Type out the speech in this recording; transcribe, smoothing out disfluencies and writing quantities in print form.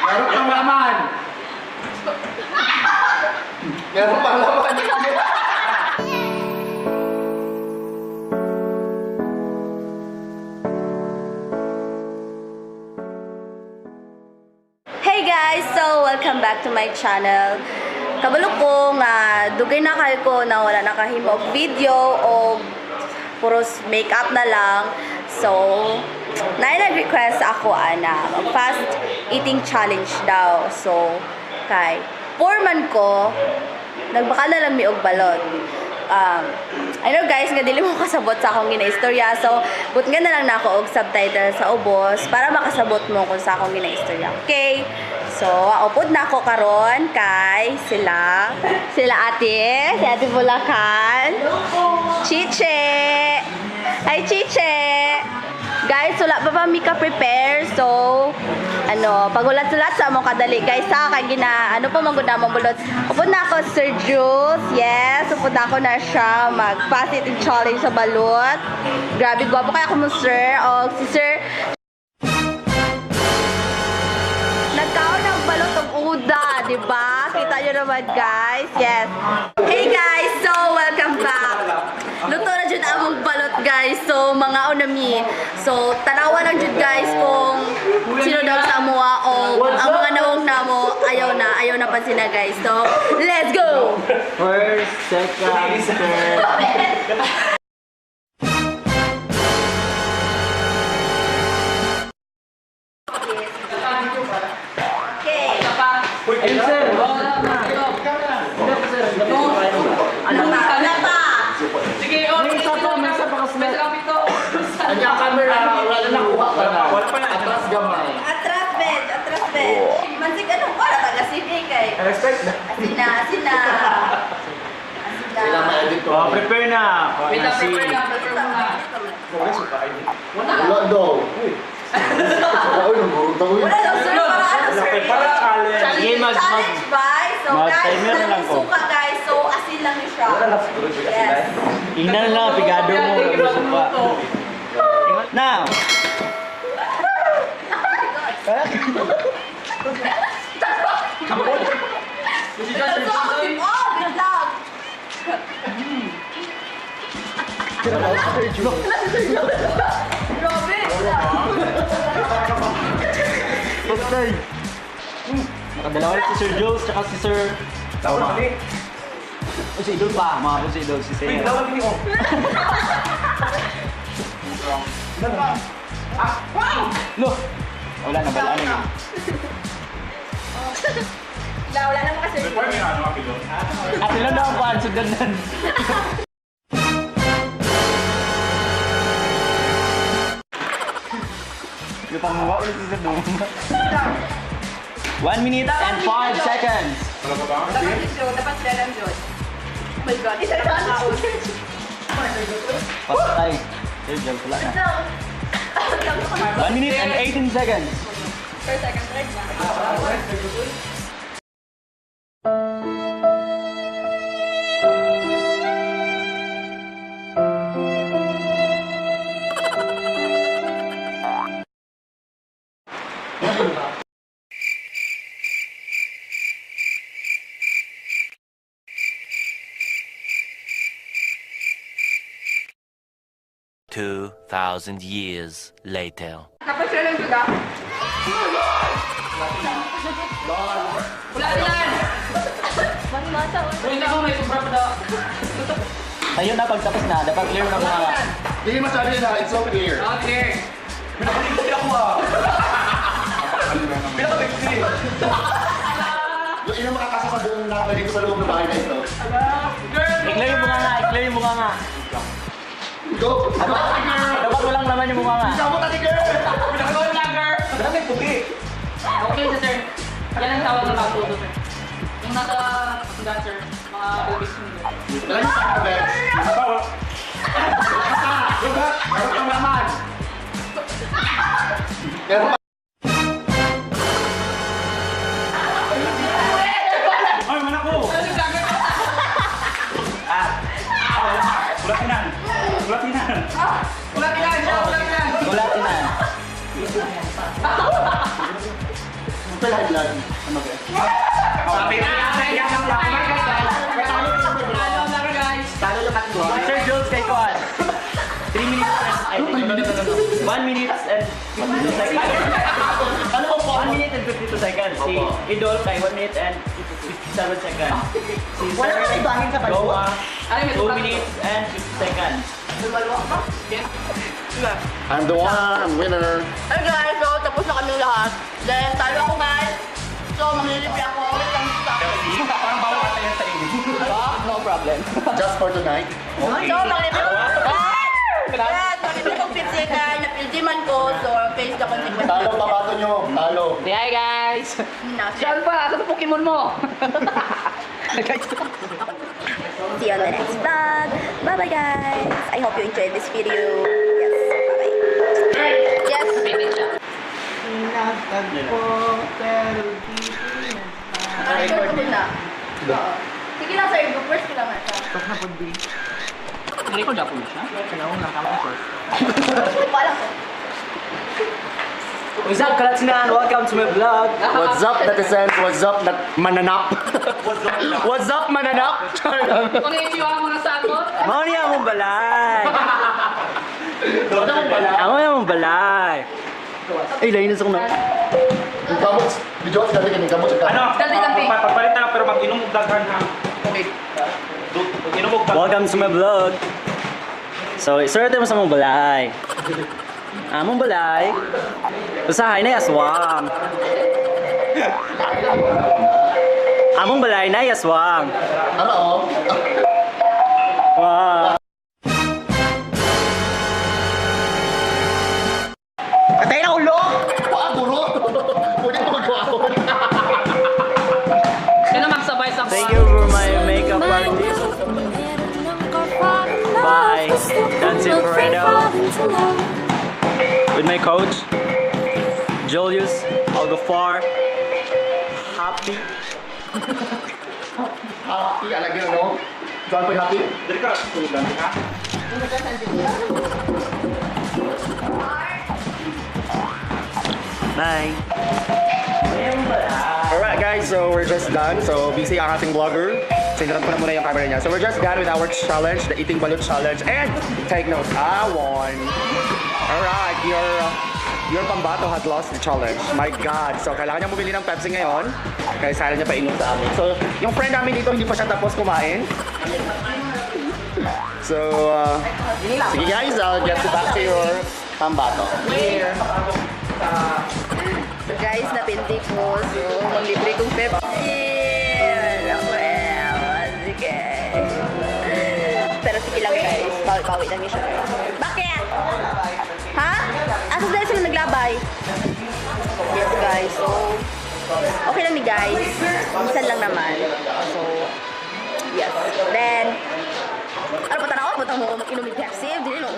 Meron pang laman. Meron pang laman. Hey guys! So, welcome back to my channel. Kabalo ko nga, dugay na kayo ko na wala nakahimog video o puros makeup na lang. So, nag-request ako na mag-fast eating challenge daw. So, kay foreman ko, nagbaka na lang mi og balot. I know guys, nga dili mo kasabot sa akong ginaistorya. So, but nga na lang na ako og subtitle sa ubos para makasabot mo kung sa akong ginaistorya. Okay? So, upod na ako karon kay sila ate, si Ate Bulacan. Chiche! Hi, Chiche! Guys, wala pa pa mi ka-prepare. So, pagulat-sulat sa among kadali. Guys, sa kay ano pa mangguna mong bulot. Upod na ako, Sir Jules. Yes, upod na ako na siya mag-fast eating challenge sa balot. Grabe, gwapo kaya ako mo, sir. O, si Sir nagkaon ng balot ng uda, di ba? Kita nyo naman, guys. Yes. Hey, guys. So, welcome back. Luto na dyan among balot, guys. So, mga unami. So, tanawa lang dyan, guys, kung sino daw sa amuha o ang mga nawong namo, ayaw na pansin na, guys. So, let's go! First, second, third. Okay. Ayun, sir. Ano pa? Sige, okay. May isa pa kasi. May lapit to. Kanya camera, wala na nakuha pa na. Wala pa na. Atras gamay. Atras, bed. Mansik, ano pa? Taga-sini kay. Respect na. Asina. Kailangan ma-edit ko. Prepare na. Wait lang, prepare muna. Wala daw. Uy, nagurot ako yun. Wala lang, sir. Para ano, sir? Para challenge. Sige, Challenge, guys. So, guys, mag-timer na lang ko. suka, guys. So, asin lang yung siya. Wala na siguro siya kasi Yes. Ingnan lang, pigado mo. Supa. Now. Ito ako, Tim. Oh, wait lang. Grabe. Patay. Nakadalawa si Sir Jules, tsaka si Sir... Tama. O si Idol pa. Mga ko si Idol, si Sir. No. Wala na, balaan na yun. Wala naman kasi. At ilan na ang paan, sundan. Yung panguha ulit si Sir Duma. 1 minute and 5 seconds. Dapat sila lang yun. Oh my God, isa na ako. Patay. Sir Jules, wala na. 1 minute and 18 seconds. Per second, right na. Two 2,000 years later. Dapat sila lang juga. Wala yan! Wait ako, may sobra pa daw. Ayun na, pagtapos na. Dapat clear na mga. Hindi masabi na, it's so clear. Okay. Pinakaligpit ako ah. Pinakaligpit. Yung ilang makakasa sa buong nakapay dito sa loob ng bahay na ito. I-clear yung bunga nga, i-clear yung bunga nga. Go! Dapat walang laman yung bunga nga. Sabot na tigil! Pinakagoy vlogger! Dami puti! Okay, sir. Yan ang tawag ng pagtuto, sir. Yung nasa kasundan, sir, mga bubis nyo. Dala niyo sa kabet. Meron kang laman. Meron pa. Ay, mana ko! Kulatinan! Kulatinan! Ulat yan, siya, ulat yan! Kulatinan! Mr. High Blood. Ano ba? Sabi na, guys. Talo yung tatlo. Sir Jules kay Kuan. 3 minutes and I think 1 minute and 52 seconds. Ano po po? 1 minute and 52 seconds. Si Idol kay 1 minute and 57 seconds. Si Wala Sir ka ibangin sa balwa. Goa, Ay, may 2 minutes and 50 seconds. I'm the one, winner. Hey guys, so tapos na kami lahat. Then, talo ako guys. So, manglilipi ako. Wait lang sa Parang bawal ka tayo sa inyo. No problem. Just for tonight. So, manglilipi ako. Yes, manglilipi ako pitsikan. Napildiman ko. So, face the consequences. Talo papato nyo. Talo. Hi, guys. Saan pa? Sa Pokemon mo. See you on the next vlog. Bye-bye guys. I hope you enjoyed this video. Yes, bye-bye. Yes. Record ko na. Oo. Sige lang sir, go first ko lang ata. Record ako siya. Kailangan lang kami first. Hindi pa lang sir. What's up, Kalatsman? Welcome to my vlog. What's up, netizens? What's up, mananap? What's up, mananap? Konnichiwa muna sa ako. Mao niya mong balay. Ano mo pala? Ako niya mong balay. Ay, lain na sa kuna. Yung gamot, video ka dati kaning gamot sa Ano? Ganti. Papalit na lang pero mag-inom og daghan ha. Okay. Mag-inom og daghan. Welcome to my vlog. So, isurte mo sa mong balay. Among balay. Usahay na yaswang. Among balay na yaswang. Ano oh? Wow. Patay na ulo! Paaguro! Pwede ko magawa ko. Sino magsabay sa Thank you for my makeup artist. Bye. Dancing Fredo. With my coach, Julius Algafar. Happy. Happy, alagyan ano? Saan po yung happy? Dili ka tulugan ha. Bye. Alright guys, so we're just done. So busy ang ating vlogger. Sindiran ko na muna yung camera niya. So we're just done with our challenge, the eating balut challenge. And take note, I won. Alright, your pambato has lost the challenge. My God. So kailangan niya bumili ng Pepsi ngayon. Kaya sana niya painom sa amin. So yung friend namin dito hindi pa siya tapos kumain. So sige guys, I'll get you back to your pambato. So guys, napindi ko. So, maglibre kong Pepsi. Sige. Pero sige lang guys. Bawi-bawi lang siya guys. Bakit? Ha? Asa dahil sila naglabay? Yes guys. So, okay lang ni guys. Minsan lang naman. So, yes. Then, ano pa tanaw? Ba't mo mag-inom ng Pepsi? Hindi no.